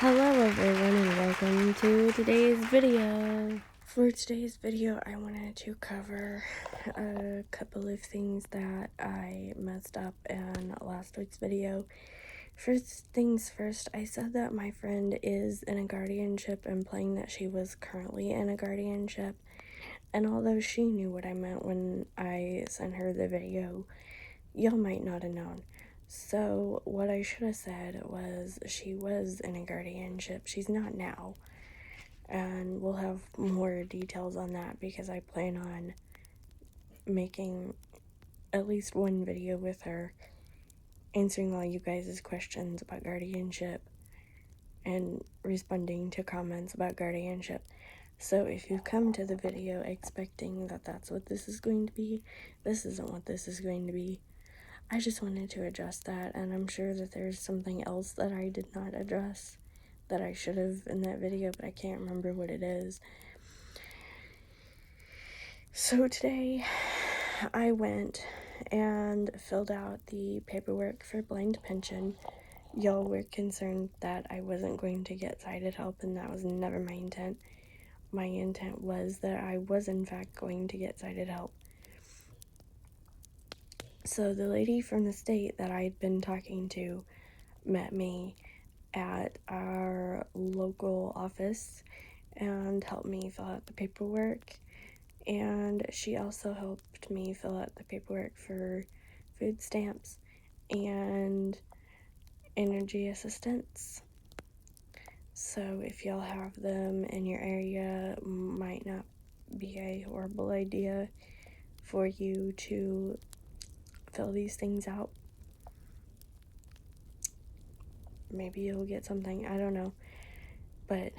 Hello everyone and welcome to today's video. For today's video, I wanted to cover a couple of things that I messed up in last week's video. First things first, I said that my friend is in a guardianship, implying that she was currently in a guardianship. And although she knew what I meant when I sent her the video, y'all might not have known. So what I should have said was she was in a guardianship. She's not now. And we'll have more details on that because I plan on making at least one video with her answering all you guys' questions about guardianship and responding to comments about guardianship. So if you come to the video expecting that that's what this is going to be, this isn't what this is going to be. I just wanted to address that, and I'm sure that there's something else that I did not address that I should have in that video, but I can't remember what it is. So today, I went and filled out the paperwork for blind pension. Y'all were concerned that I wasn't going to get sighted help, and that was never my intent. My intent was that I was in fact going to get sighted help. So the lady from the state that I'd been talking to met me at our local office and helped me fill out the paperwork, and she also helped me fill out the paperwork for food stamps and energy assistance. So if y'all have them in your area, might not be a horrible idea for you to fill these things out. Maybe you'll get something, I don't know. But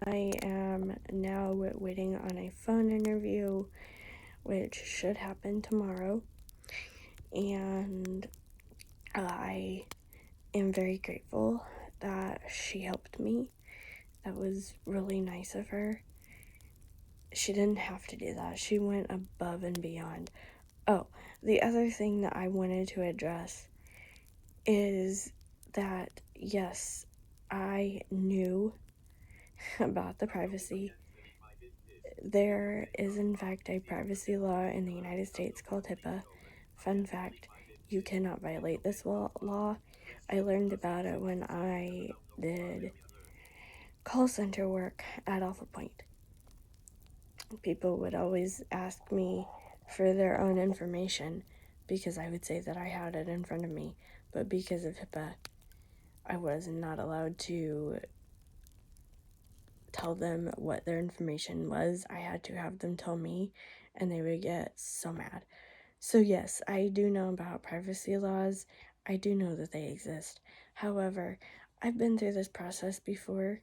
I am now waiting on a phone interview, which should happen tomorrow. And I am very grateful that she helped me. That was really nice of her. She didn't have to do that. She went above and beyond. Oh, the other thing that I wanted to address is that, yes, I knew about the privacy. There is in fact a privacy law in the United States called HIPAA. Fun fact, you cannot violate this law. I learned about it when I did call center work at Alpha Point. People would always ask me for their own information because I would say that I had it in front of me, but because of HIPAA, I was not allowed to tell them what their information was. I had to have them tell me, and they would get so mad. So yes, I do know about privacy laws. I do know that they exist. However, I've been through this process before,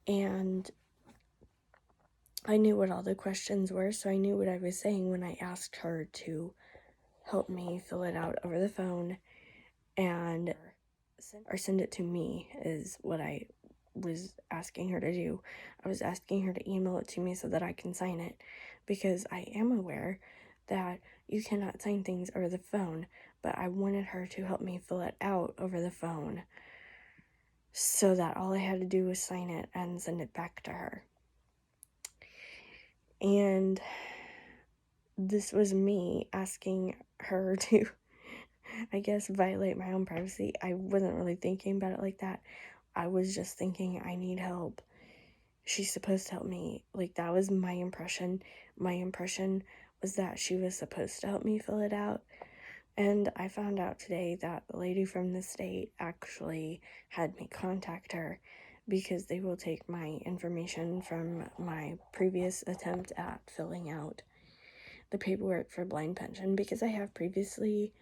and I knew what all the questions were, so I knew what I was saying when I asked her to help me fill it out over the phone and send it to me is what I was asking her to do. I was asking her to email it to me so that I can sign it, because I am aware that you cannot sign things over the phone, but I wanted her to help me fill it out over the phone so that all I had to do was sign it and send it back to her. And this was me asking her to, I guess, violate my own privacy. I wasn't really thinking about it like that. I was just thinking, I need help. She's supposed to help me. Like, that was my impression. My impression was that she was supposed to help me fill it out. And I found out today that the lady from the state actually had me contact her because they will take my information from my previous attempt at filling out the paperwork for blind pension, because I have previously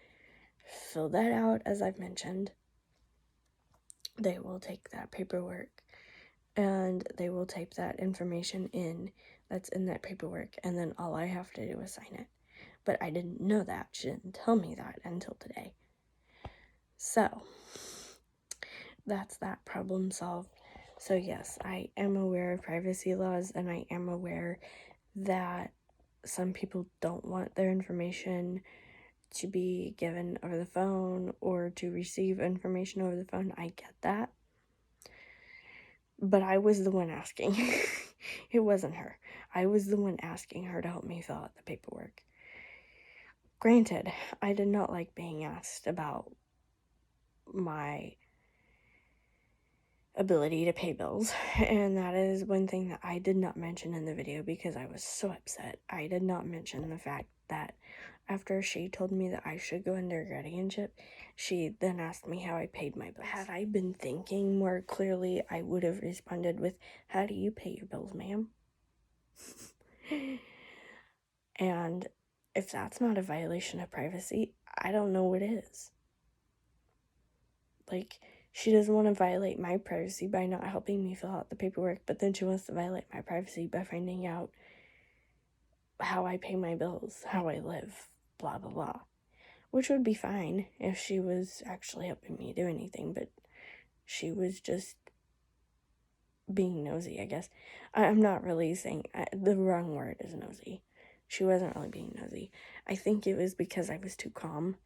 filled that out, as I've mentioned. They will take that paperwork and they will type that information in that's in that paperwork, and then all I have to do is sign it. But I didn't know that. She didn't tell me that until today. So that's that problem solved. So yes, I am aware of privacy laws, and I am aware that some people don't want their information to be given over the phone or to receive information over the phone. I get that. But I was the one asking. It wasn't her. I was the one asking her to help me fill out the paperwork. Granted, I did not like being asked about my ability to pay bills, and that is one thing that I did not mention in the video because I was so upset. I did not mention the fact that after she told me that I should go under guardianship, she then asked me how I paid my bills. Had I been thinking more clearly, I would have responded with, "How do you pay your bills, ma'am?" And if that's not a violation of privacy, I don't know what is. Like, she doesn't want to violate my privacy by not helping me fill out the paperwork, but then she wants to violate my privacy by finding out how I pay my bills, how I live, blah, blah, blah. Which would be fine if she was actually helping me do anything, but she was just being nosy, I guess. I'm not really saying, the wrong word is nosy. She wasn't really being nosy. I think it was because I was too calm,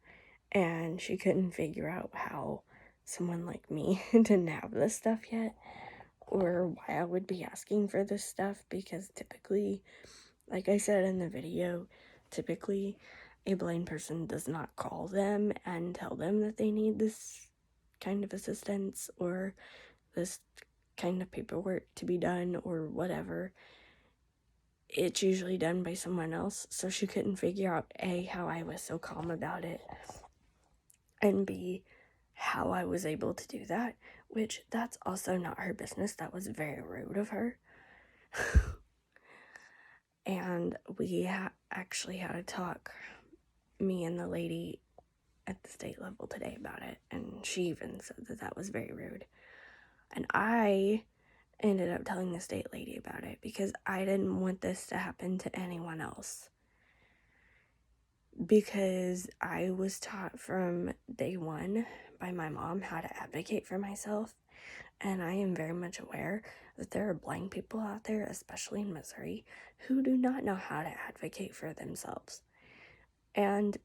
and she couldn't figure out how someone like me didn't have this stuff yet, or why I would be asking for this stuff, because typically, like I said in the video, typically a blind person does not call them and tell them that they need this kind of assistance or this kind of paperwork to be done or whatever. It's usually done by someone else, so she couldn't figure out A, how I was so calm about it, and B, how I was able to do that, which that's also not her business. That was very rude of her. And we actually had a talk, me and the lady at the state level today, about it, and she even said that that was very rude. And I ended up telling the state lady about it because I didn't want this to happen to anyone else. Because I was taught from day one by my mom how to advocate for myself, and I am very much aware that there are blind people out there, especially in Missouri, who do not know how to advocate for themselves. And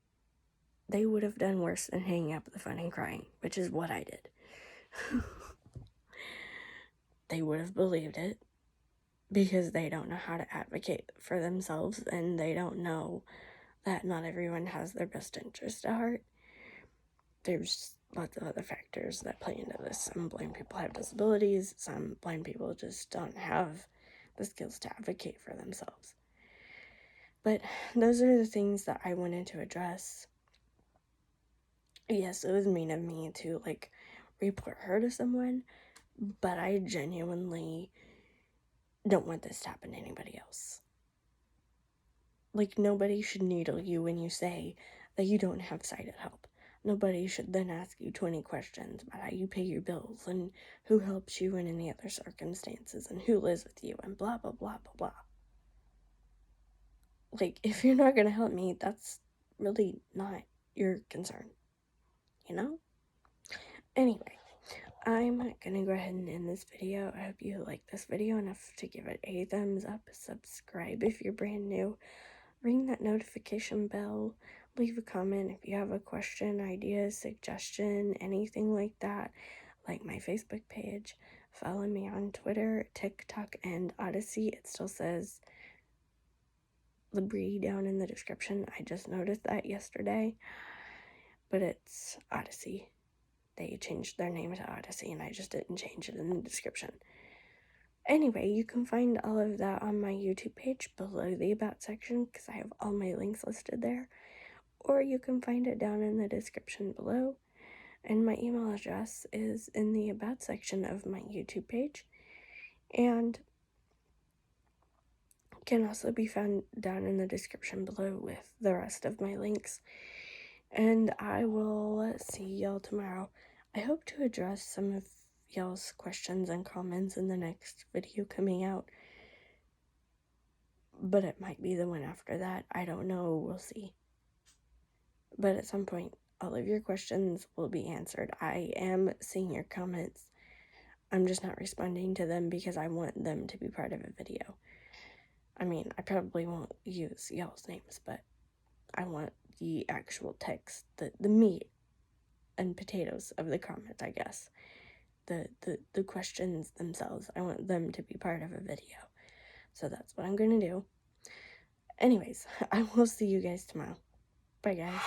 they would have done worse than hanging up the phone and crying, which is what I did. They would have believed it because they don't know how to advocate for themselves, and they don't know that not everyone has their best interest at heart. There's lots of other factors that play into this. Some blind people have disabilities. Some blind people just don't have the skills to advocate for themselves. But those are the things that I wanted to address. Yes, it was mean of me to, report her to someone, but I genuinely don't want this to happen to anybody else. Nobody should needle you when you say that you don't have sighted help. Nobody should then ask you 20 questions about how you pay your bills and who helps you in any other circumstances and who lives with you and blah, blah, blah, blah, blah. If you're not going to help me, that's really not your concern, you know? Anyway, I'm going to go ahead and end this video. I hope you like this video enough to give it a thumbs up. Subscribe if you're brand new. Ring that notification bell. Leave a comment if you have a question, idea, suggestion, anything like that. Like my Facebook page. Follow me on Twitter, TikTok, and Odyssey. It still says Labrie down in the description. I just noticed that yesterday. But it's Odyssey. They changed their name to Odyssey, and I just didn't change it in the description. Anyway, you can find all of that on my YouTube page below the About section because I have all my links listed there. Or you can find it down in the description below. And my email address is in the About section of my YouTube page. And can also be found down in the description below with the rest of my links. And I will see y'all tomorrow. I hope to address some of y'all's questions and comments in the next video coming out. But it might be the one after that. I don't know. We'll see. But at some point, all of your questions will be answered. I am seeing your comments. I'm just not responding to them because I want them to be part of a video. I mean, I probably won't use y'all's names, but I want the actual text, the meat and potatoes of the comments, I guess. the questions themselves. I want them to be part of a video. So that's what I'm gonna do. Anyways, I will see you guys tomorrow. Bye, guys.